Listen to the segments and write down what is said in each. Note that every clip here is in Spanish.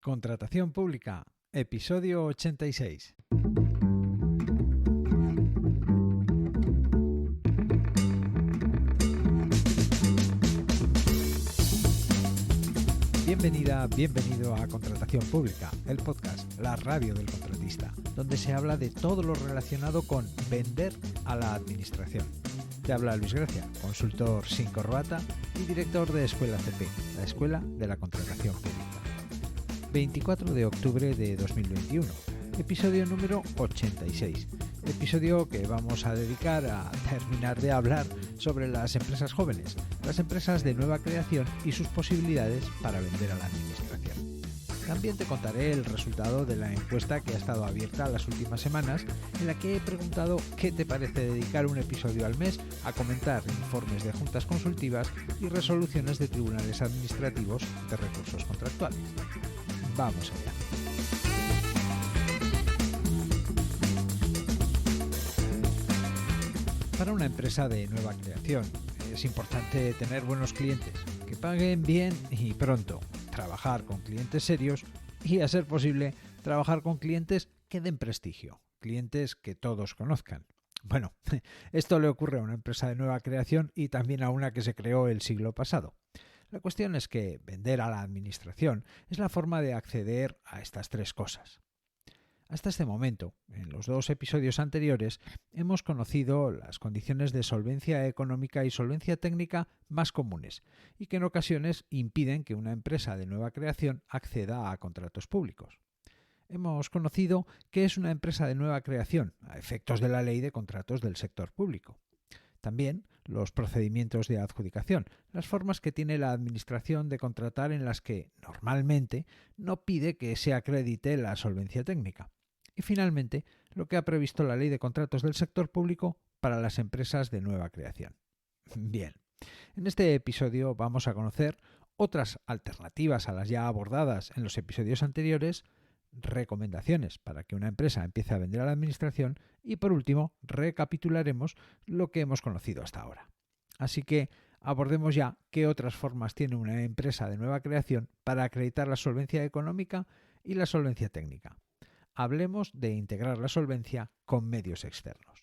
Contratación pública, episodio 86. Bienvenida, bienvenido a Contratación Pública, el podcast, la radio del contratista, donde se habla de todo lo relacionado con vender a la administración. Te habla Luis Gracia, consultor sin corbata y director de Escuela CP, la Escuela de la Contratación Pública. 24 de octubre de 2021, episodio número 86, episodio que vamos a dedicar a terminar de hablar sobre las empresas jóvenes, las empresas de nueva creación y sus posibilidades para vender a la administración. También te contaré el resultado de la encuesta que ha estado abierta las últimas semanas, en la que he preguntado qué te parece dedicar un episodio al mes a comentar informes de juntas consultivas y resoluciones de tribunales administrativos de recursos contractuales. Vamos allá. Para una empresa de nueva creación es importante tener buenos clientes, que paguen bien y pronto, trabajar con clientes serios y, a ser posible, trabajar con clientes que den prestigio, clientes que todos conozcan. Bueno, esto le ocurre a una empresa de nueva creación y también a una que se creó el siglo pasado. La cuestión es que vender a la administración es la forma de acceder a estas tres cosas. Hasta este momento, en los dos episodios anteriores, hemos conocido las condiciones de solvencia económica y solvencia técnica más comunes y que en ocasiones impiden que una empresa de nueva creación acceda a contratos públicos. Hemos conocido qué es una empresa de nueva creación a efectos de la Ley de Contratos del Sector Público. También los procedimientos de adjudicación, las formas que tiene la Administración de contratar en las que, normalmente, no pide que se acredite la solvencia técnica. Y finalmente, lo que ha previsto la Ley de Contratos del Sector Público para las empresas de nueva creación. Bien, en este episodio vamos a conocer otras alternativas a las ya abordadas en los episodios anteriores, recomendaciones para que una empresa empiece a vender a la administración y, por último, recapitularemos lo que hemos conocido hasta ahora. Así que abordemos ya qué otras formas tiene una empresa de nueva creación para acreditar la solvencia económica y la solvencia técnica. Hablemos de integrar la solvencia con medios externos.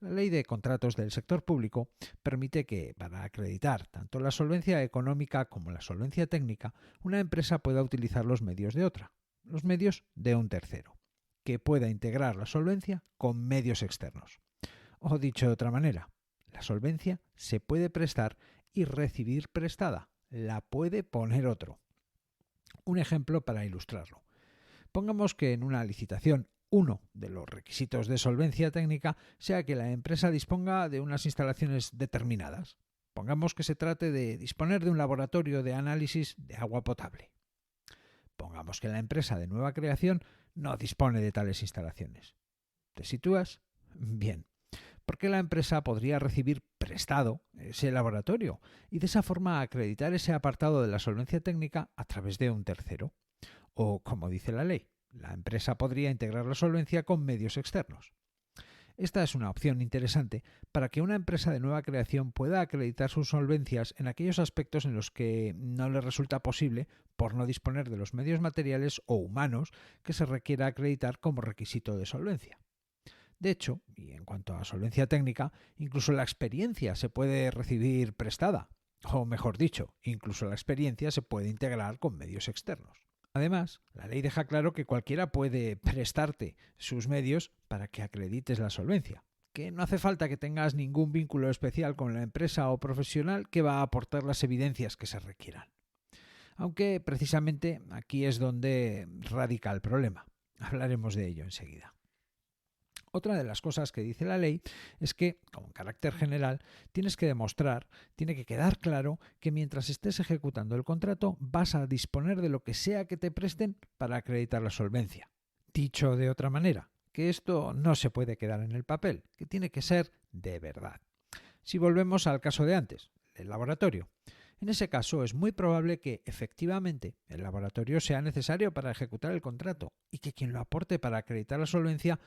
La Ley de Contratos del Sector Público permite que, para acreditar tanto la solvencia económica como la solvencia técnica, una empresa pueda utilizar los medios de otra, los medios de un tercero, que pueda integrar la solvencia con medios externos. O dicho de otra manera, la solvencia se puede prestar y recibir prestada, la puede poner otro. Un ejemplo para ilustrarlo. Pongamos que en una licitación uno de los requisitos de solvencia técnica sea que la empresa disponga de unas instalaciones determinadas. Pongamos que se trate de disponer de un laboratorio de análisis de agua potable. Pongamos que la empresa de nueva creación no dispone de tales instalaciones. ¿Te sitúas? Bien. Porque la empresa podría recibir prestado ese laboratorio y de esa forma acreditar ese apartado de la solvencia técnica a través de un tercero. O, como dice la ley, la empresa podría integrar la solvencia con medios externos. Esta es una opción interesante para que una empresa de nueva creación pueda acreditar sus solvencias en aquellos aspectos en los que no le resulta posible por no disponer de los medios materiales o humanos que se requiera acreditar como requisito de solvencia. De hecho, y en cuanto a solvencia técnica, incluso la experiencia se puede recibir prestada, o mejor dicho, incluso la experiencia se puede integrar con medios externos. Además, la ley deja claro que cualquiera puede prestarte sus medios para que acredites la solvencia, que no hace falta que tengas ningún vínculo especial con la empresa o profesional que va a aportar las evidencias que se requieran. Aunque precisamente aquí es donde radica el problema. Hablaremos de ello enseguida. Otra de las cosas que dice la ley es que, como carácter general, tiene que quedar claro que mientras estés ejecutando el contrato vas a disponer de lo que sea que te presten para acreditar la solvencia. Dicho de otra manera, que esto no se puede quedar en el papel, que tiene que ser de verdad. Si volvemos al caso de antes, el laboratorio. En ese caso es muy probable que, efectivamente, el laboratorio sea necesario para ejecutar el contrato y que quien lo aporte para acreditar la solvencia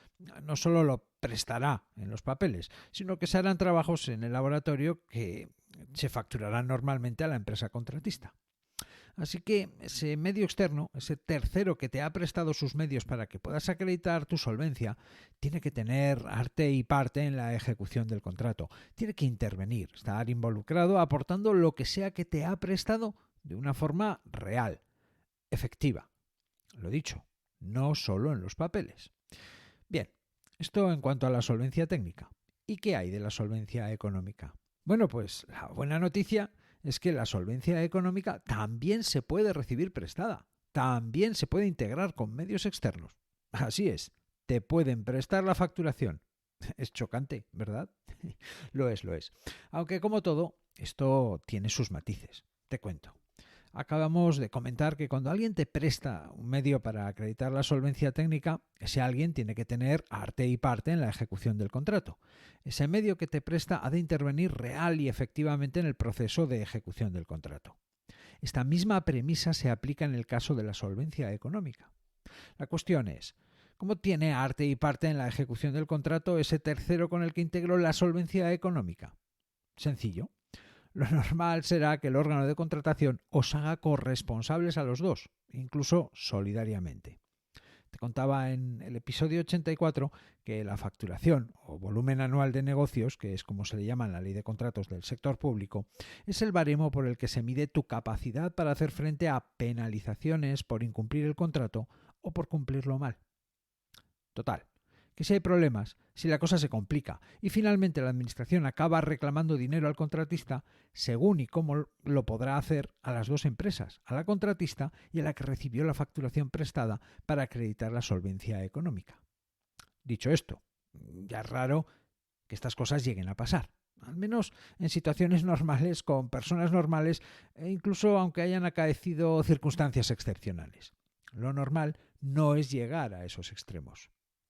no solo lo prestará en los papeles, sino que se harán trabajos en el laboratorio que se facturarán normalmente a la empresa contratista. Así que ese medio externo, ese tercero que te ha prestado sus medios para que puedas acreditar tu solvencia, tiene que tener arte y parte en la ejecución del contrato. Tiene que intervenir, estar involucrado, aportando lo que sea que te ha prestado de una forma real, efectiva. Lo dicho, no solo en los papeles. Bien, esto en cuanto a la solvencia técnica. ¿Y qué hay de la solvencia económica? Bueno, pues la buena noticia es que la solvencia económica también se puede recibir prestada, también se puede integrar con medios externos. Así es, te pueden prestar la facturación. Es chocante, ¿verdad? Lo es, lo es. Aunque como todo, esto tiene sus matices. Te cuento. Acabamos de comentar que cuando alguien te presta un medio para acreditar la solvencia técnica, ese alguien tiene que tener arte y parte en la ejecución del contrato. Ese medio que te presta ha de intervenir real y efectivamente en el proceso de ejecución del contrato. Esta misma premisa se aplica en el caso de la solvencia económica. La cuestión es, ¿cómo tiene arte y parte en la ejecución del contrato ese tercero con el que integró la solvencia económica? Sencillo. Lo normal será que el órgano de contratación os haga corresponsables a los dos, incluso solidariamente. Te contaba en el episodio 84 que la facturación o volumen anual de negocios, que es como se le llama en la ley de contratos del sector público, es el baremo por el que se mide tu capacidad para hacer frente a penalizaciones por incumplir el contrato o por cumplirlo mal. Total, que si hay problemas, si la cosa se complica y finalmente la administración acaba reclamando dinero al contratista, según y cómo lo podrá hacer a las dos empresas, a la contratista y a la que recibió la facturación prestada para acreditar la solvencia económica. Dicho esto, ya es raro que estas cosas lleguen a pasar, al menos en situaciones normales con personas normales e incluso aunque hayan acaecido circunstancias excepcionales. Lo normal no es llegar a esos extremos.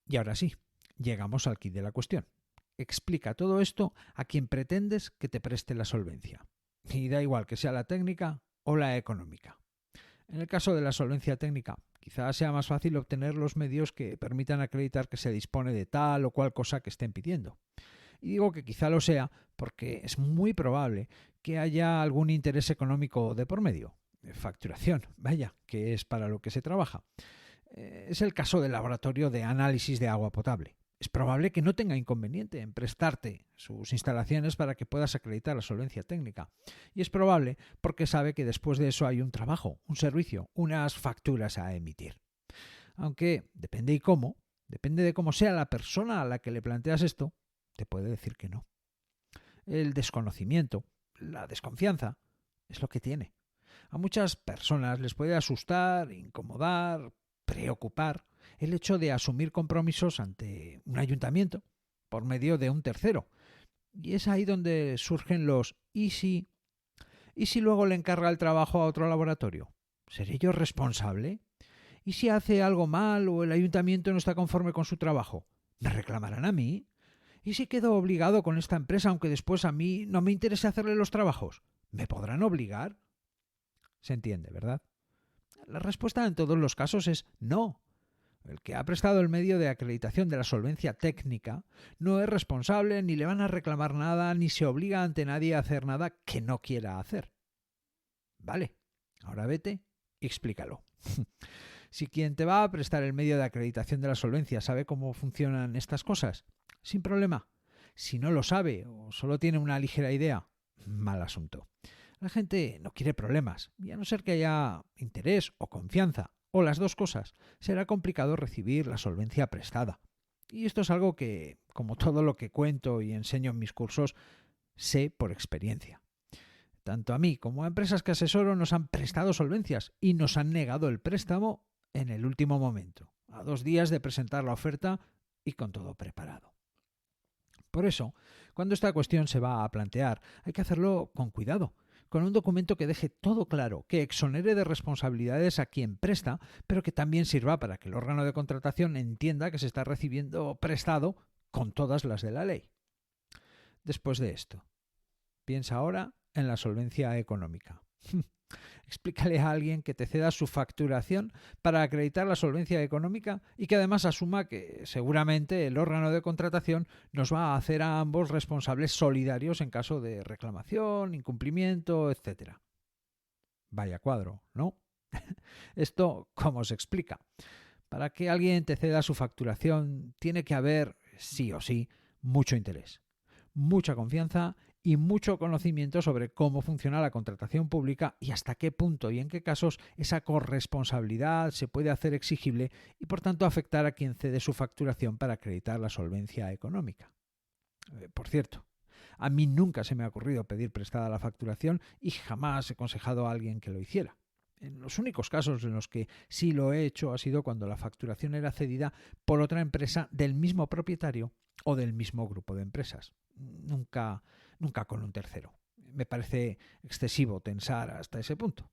Y ahora sí, llegamos al quid de la cuestión. Explica todo esto a quien pretendes que te preste la solvencia. Y da igual que sea la técnica o la económica. En el caso de la solvencia técnica, quizás sea más fácil obtener los medios que permitan acreditar que se dispone de tal o cual cosa que estén pidiendo. Y digo que quizá lo sea porque es muy probable que haya algún interés económico de por medio. Facturación, vaya, que es para lo que se trabaja. Es el caso del laboratorio de análisis de agua potable. Es probable que no tenga inconveniente en prestarte sus instalaciones para que puedas acreditar la solvencia técnica. Y es probable porque sabe que después de eso hay un trabajo, un servicio, unas facturas a emitir. Aunque depende de cómo sea la persona a la que le planteas esto, te puede decir que no. El desconocimiento, la desconfianza, es lo que tiene. A muchas personas les puede asustar, incomodar, preocupar el hecho de asumir compromisos ante un ayuntamiento por medio de un tercero. Y es ahí donde surgen los ¿y si luego le encarga el trabajo a otro laboratorio? ¿Seré yo responsable? ¿Y si hace algo mal o el ayuntamiento no está conforme con su trabajo? ¿Me reclamarán a mí? ¿Y si quedo obligado con esta empresa aunque después a mí no me interese hacerle los trabajos? ¿Me podrán obligar? Se entiende, ¿verdad? La respuesta en todos los casos es no. El que ha prestado el medio de acreditación de la solvencia técnica no es responsable, ni le van a reclamar nada, ni se obliga ante nadie a hacer nada que no quiera hacer. Vale, ahora vete y explícalo. Si quien te va a prestar el medio de acreditación de la solvencia sabe cómo funcionan estas cosas, sin problema. Si no lo sabe o solo tiene una ligera idea, mal asunto. La gente no quiere problemas, y a no ser que haya interés o confianza, o las dos cosas, será complicado recibir la solvencia prestada. Y esto es algo que, como todo lo que cuento y enseño en mis cursos, sé por experiencia. Tanto a mí como a empresas que asesoro nos han prestado solvencias y nos han negado el préstamo en el último momento, a 2 días de presentar la oferta y con todo preparado. Por eso, cuando esta cuestión se va a plantear, hay que hacerlo con cuidado, con un documento que deje todo claro, que exonere de responsabilidades a quien presta, pero que también sirva para que el órgano de contratación entienda que se está recibiendo prestado con todas las de la ley. Después de esto, piensa ahora en la solvencia económica. Explícale a alguien que te ceda su facturación para acreditar la solvencia económica y que además asuma que seguramente el órgano de contratación nos va a hacer a ambos responsables solidarios en caso de reclamación, incumplimiento, etc. Vaya cuadro, ¿no? ¿Esto cómo se explica? Para que alguien te ceda su facturación tiene que haber, sí o sí, mucho interés, mucha confianza y mucho conocimiento sobre cómo funciona la contratación pública y hasta qué punto y en qué casos esa corresponsabilidad se puede hacer exigible y por tanto afectar a quien cede su facturación para acreditar la solvencia económica. Por cierto, a mí nunca se me ha ocurrido pedir prestada la facturación y jamás he aconsejado a alguien que lo hiciera. En los únicos casos en los que sí lo he hecho ha sido cuando la facturación era cedida por otra empresa del mismo propietario o del mismo grupo de empresas. Nunca con un tercero. Me parece excesivo tensar hasta ese punto.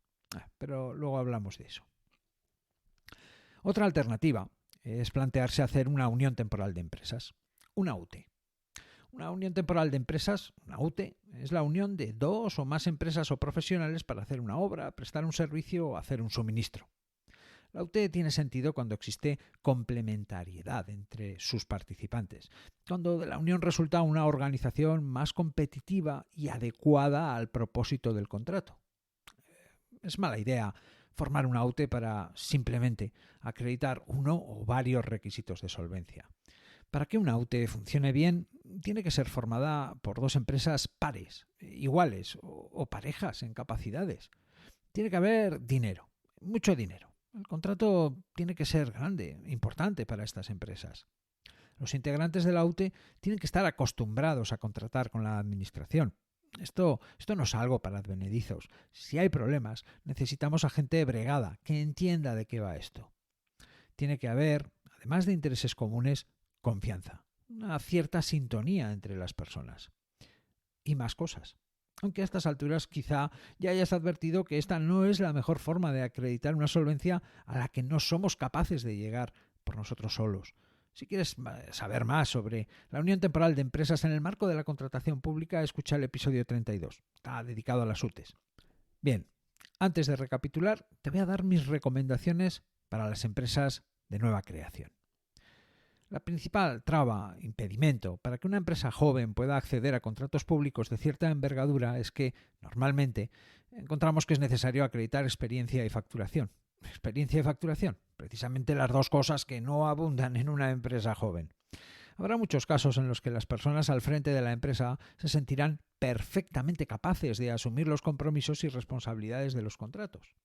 Pero luego hablamos de eso. Otra alternativa es plantearse hacer una unión temporal de empresas, una UTE. Una unión temporal de empresas, una UTE, es la unión de dos o más empresas o profesionales para hacer una obra, prestar un servicio o hacer un suministro. La UTE tiene sentido cuando existe complementariedad entre sus participantes, cuando de la unión resulta una organización más competitiva y adecuada al propósito del contrato. Es mala idea formar una UTE para simplemente acreditar uno o varios requisitos de solvencia. Para que una UTE funcione bien, tiene que ser formada por dos empresas pares, iguales o parejas en capacidades. Tiene que haber dinero, mucho dinero. El contrato tiene que ser grande, importante para estas empresas. Los integrantes de la UTE tienen que estar acostumbrados a contratar con la administración. Esto no es algo para advenedizos. Si hay problemas, necesitamos a gente bregada, que entienda de qué va esto. Tiene que haber, además de intereses comunes, confianza, una cierta sintonía entre las personas. Y más cosas. Aunque a estas alturas quizá ya hayas advertido que esta no es la mejor forma de acreditar una solvencia a la que no somos capaces de llegar por nosotros solos. Si quieres saber más sobre la unión temporal de empresas en el marco de la contratación pública, escucha el episodio 32. Está dedicado a las UTEs. Bien, antes de recapitular, te voy a dar mis recomendaciones para las empresas de nueva creación. La principal traba, impedimento, para que una empresa joven pueda acceder a contratos públicos de cierta envergadura es que, normalmente, encontramos que es necesario acreditar experiencia y facturación. Experiencia y facturación, precisamente las dos cosas que no abundan en una empresa joven. Habrá muchos casos en los que las personas al frente de la empresa se sentirán perfectamente capaces de asumir los compromisos y responsabilidades de los contratos.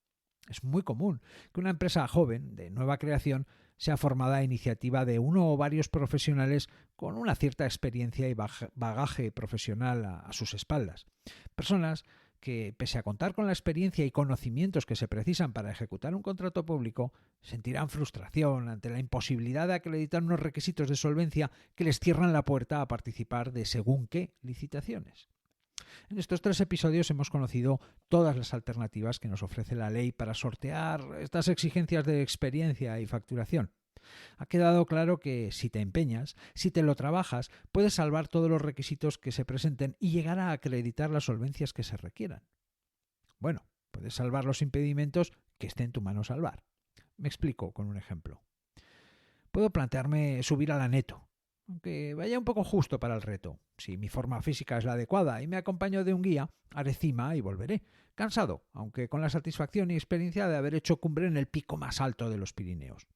Es muy común que una empresa joven, de nueva creación, sea formada a iniciativa de uno o varios profesionales con una cierta experiencia y bagaje profesional a sus espaldas. Personas que, pese a contar con la experiencia y conocimientos que se precisan para ejecutar un contrato público, sentirán frustración ante la imposibilidad de acreditar unos requisitos de solvencia que les cierran la puerta a participar de según qué licitaciones. En estos 3 episodios hemos conocido todas las alternativas que nos ofrece la ley para sortear estas exigencias de experiencia y facturación. Ha quedado claro que si te empeñas, si te lo trabajas, puedes salvar todos los requisitos que se presenten y llegar a acreditar las solvencias que se requieran. Bueno, puedes salvar los impedimentos que esté en tu mano salvar. Me explico con un ejemplo. Puedo plantearme subir a la neto, aunque vaya un poco justo para el reto. Si mi forma física es la adecuada y me acompaño de un guía, haré cima y volveré. Cansado, aunque con la satisfacción y experiencia de haber hecho cumbre en el pico más alto de los Pirineos.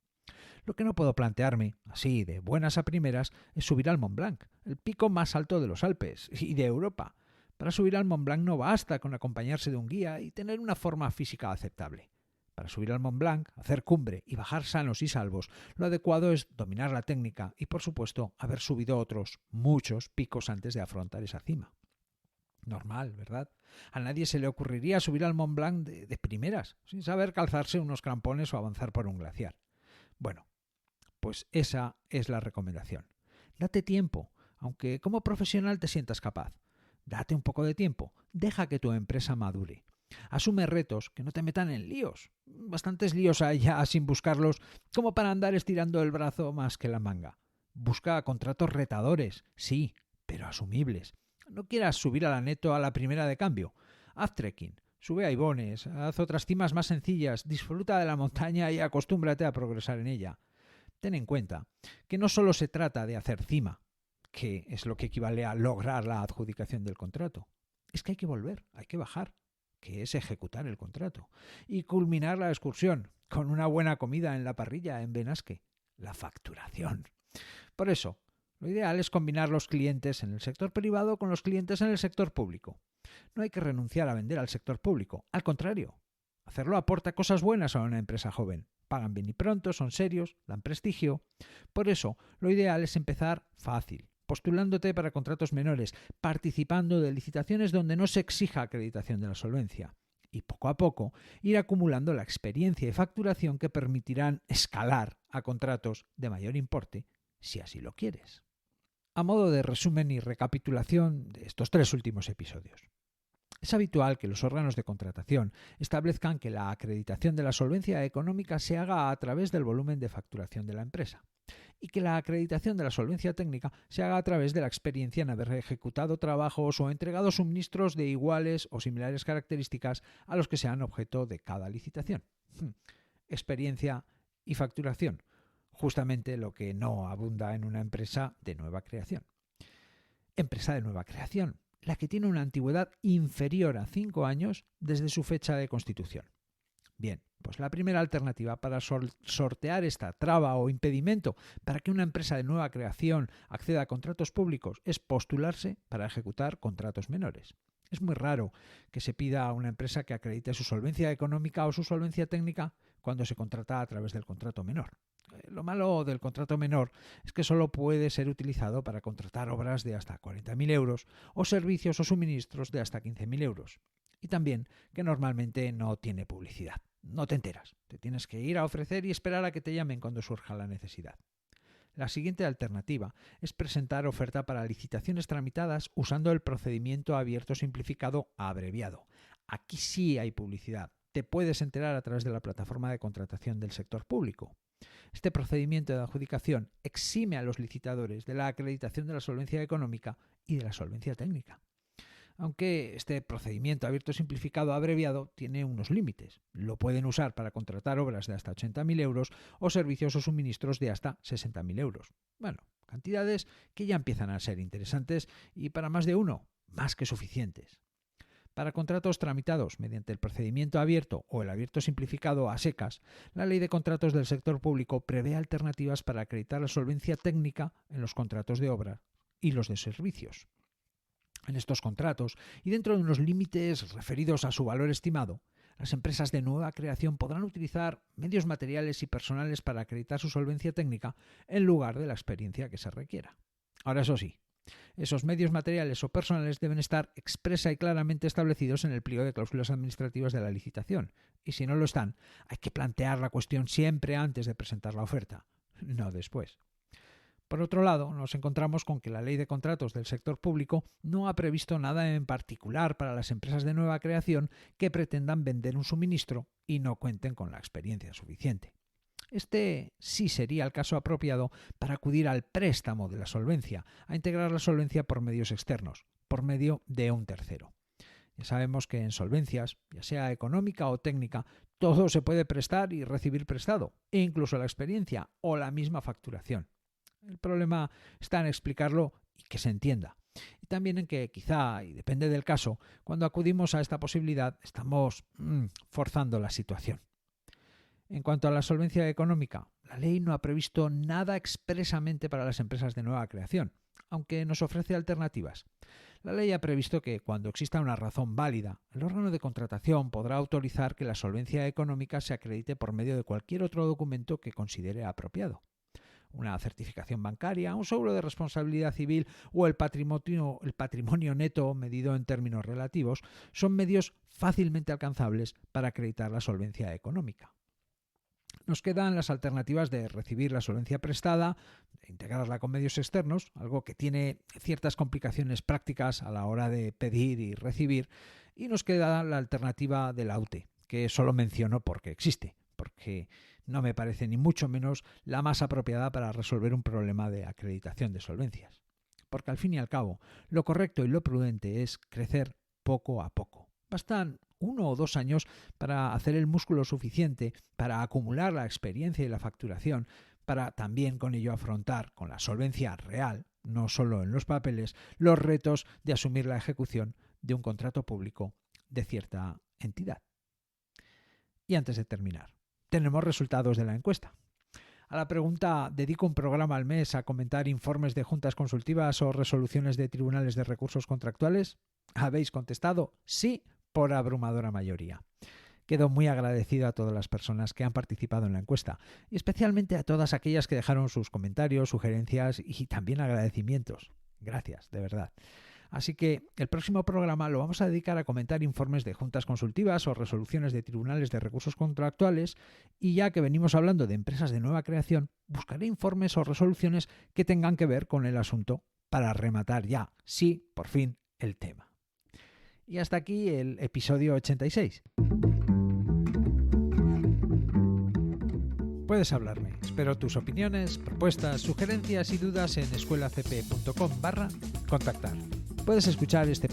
Lo que no puedo plantearme, así de buenas a primeras, es subir al Mont Blanc, el pico más alto de los Alpes y de Europa. Para subir al Mont Blanc no basta con acompañarse de un guía y tener una forma física aceptable. Para subir al Mont Blanc, hacer cumbre y bajar sanos y salvos, lo adecuado es dominar la técnica y, por supuesto, haber subido otros, muchos picos antes de afrontar esa cima. Normal, ¿verdad? A nadie se le ocurriría subir al Mont Blanc de primeras, sin saber calzarse unos crampones o avanzar por un glaciar. Bueno, pues esa es la recomendación. Date tiempo, aunque como profesional te sientas capaz. Date un poco de tiempo, deja que tu empresa madure. Asume retos que no te metan en líos. Bastantes líos hay ya sin buscarlos como para andar estirando el brazo más que la manga. Busca contratos retadores, sí, pero asumibles. No quieras subir a la neto a la primera de cambio. Haz trekking, sube a Ibones, haz otras cimas más sencillas, disfruta de la montaña y acostúmbrate a progresar en ella. Ten en cuenta que no solo se trata de hacer cima, que es lo que equivale a lograr la adjudicación del contrato. Es que hay que volver, hay que bajar. que es ejecutar el contrato, y culminar la excursión con una buena comida en la parrilla en Benasque, la facturación. Por eso, lo ideal es combinar los clientes en el sector privado con los clientes en el sector público. No hay que renunciar a vender al sector público, al contrario. Hacerlo aporta cosas buenas a una empresa joven. Pagan bien y pronto, son serios, dan prestigio. Por eso, lo ideal es empezar fácil, postulándote para contratos menores, participando de licitaciones donde no se exija acreditación de la solvencia. Y poco a poco ir acumulando la experiencia y facturación que permitirán escalar a contratos de mayor importe, si así lo quieres. A modo de resumen y recapitulación de estos 3 últimos episodios. Es habitual que los órganos de contratación establezcan que la acreditación de la solvencia económica se haga a través del volumen de facturación de la empresa y que la acreditación de la solvencia técnica se haga a través de la experiencia en haber ejecutado trabajos o entregado suministros de iguales o similares características a los que sean objeto de cada licitación. Experiencia y facturación, justamente lo que no abunda en una empresa de nueva creación. Empresa de nueva creación, la que tiene una antigüedad inferior a 5 años desde su fecha de constitución. Bien, pues la primera alternativa para sortear esta traba o impedimento para que una empresa de nueva creación acceda a contratos públicos es postularse para ejecutar contratos menores. Es muy raro que se pida a una empresa que acredite su solvencia económica o su solvencia técnica cuando se contrata a través del contrato menor. Lo malo del contrato menor es que solo puede ser utilizado para contratar obras de hasta 40.000 euros o servicios o suministros de hasta 15.000 euros. Y también que normalmente no tiene publicidad. No te enteras. Te tienes que ir a ofrecer y esperar a que te llamen cuando surja la necesidad. La siguiente alternativa es presentar oferta para licitaciones tramitadas usando el procedimiento abierto simplificado abreviado. Aquí sí hay publicidad. Te puedes enterar a través de la plataforma de contratación del sector público. Este procedimiento de adjudicación exime a los licitadores de la acreditación de la solvencia económica y de la solvencia técnica. Aunque este procedimiento abierto simplificado abreviado tiene unos límites. Lo pueden usar para contratar obras de hasta 80.000 euros o servicios o suministros de hasta 60.000 euros. Bueno, cantidades que ya empiezan a ser interesantes y para más de uno, más que suficientes. Para contratos tramitados mediante el procedimiento abierto o el abierto simplificado a secas, la Ley de Contratos del Sector Público prevé alternativas para acreditar la solvencia técnica en los contratos de obra y los de servicios. En estos contratos, y dentro de unos límites referidos a su valor estimado, las empresas de nueva creación podrán utilizar medios materiales y personales para acreditar su solvencia técnica en lugar de la experiencia que se requiera. Ahora, eso sí, esos medios materiales o personales deben estar expresa y claramente establecidos en el pliego de cláusulas administrativas de la licitación, y si no lo están, hay que plantear la cuestión siempre antes de presentar la oferta, no después. Por otro lado, nos encontramos con que la Ley de Contratos del sector público no ha previsto nada en particular para las empresas de nueva creación que pretendan vender un suministro y no cuenten con la experiencia suficiente. Este sí sería el caso apropiado para acudir al préstamo de la solvencia, a integrar la solvencia por medios externos, por medio de un tercero. Ya sabemos que en solvencias, ya sea económica o técnica, todo se puede prestar y recibir prestado, e incluso la experiencia o la misma facturación. El problema está en explicarlo y que se entienda. Y también en que quizá, y depende del caso, cuando acudimos a esta posibilidad estamos forzando la situación. En cuanto a la solvencia económica, la ley no ha previsto nada expresamente para las empresas de nueva creación, aunque nos ofrece alternativas. La ley ha previsto que, cuando exista una razón válida, el órgano de contratación podrá autorizar que la solvencia económica se acredite por medio de cualquier otro documento que considere apropiado. Una certificación bancaria, un seguro de responsabilidad civil o el patrimonio neto medido en términos relativos son medios fácilmente alcanzables para acreditar la solvencia económica. Nos quedan las alternativas de recibir la solvencia prestada, de integrarla con medios externos, algo que tiene ciertas complicaciones prácticas a la hora de pedir y recibir, y nos queda la alternativa de la UTE, que solo menciono porque existe, porque no me parece ni mucho menos la más apropiada para resolver un problema de acreditación de solvencias. Porque al fin y al cabo, lo correcto y lo prudente es crecer poco a poco. Bastan 1 o 2 años para hacer el músculo suficiente para acumular la experiencia y la facturación, para también con ello afrontar con la solvencia real, no solo en los papeles, los retos de asumir la ejecución de un contrato público de cierta entidad. Y antes de terminar, tenemos resultados de la encuesta. A la pregunta ¿dedico un programa al mes a comentar informes de juntas consultivas o resoluciones de tribunales de recursos contractuales? Habéis contestado sí por abrumadora mayoría. Quedo muy agradecido a todas las personas que han participado en la encuesta y especialmente a todas aquellas que dejaron sus comentarios, sugerencias y también agradecimientos. Gracias, de verdad. Así que el próximo programa lo vamos a dedicar a comentar informes de juntas consultivas o resoluciones de tribunales de recursos contractuales y ya que venimos hablando de empresas de nueva creación, buscaré informes o resoluciones que tengan que ver con el asunto para rematar ya, sí, por fin, el tema. Y hasta aquí el episodio 86. Puedes hablarme. Espero tus opiniones, propuestas, sugerencias y dudas en escuelacp.com/contactar. Puedes escuchar este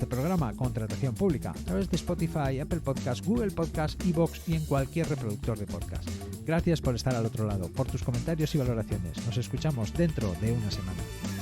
programa Contratación Pública a través de Spotify, Apple Podcasts, Google Podcasts, iVoox y en cualquier reproductor de podcast. Gracias por estar al otro lado, por tus comentarios y valoraciones. Nos escuchamos dentro de una semana.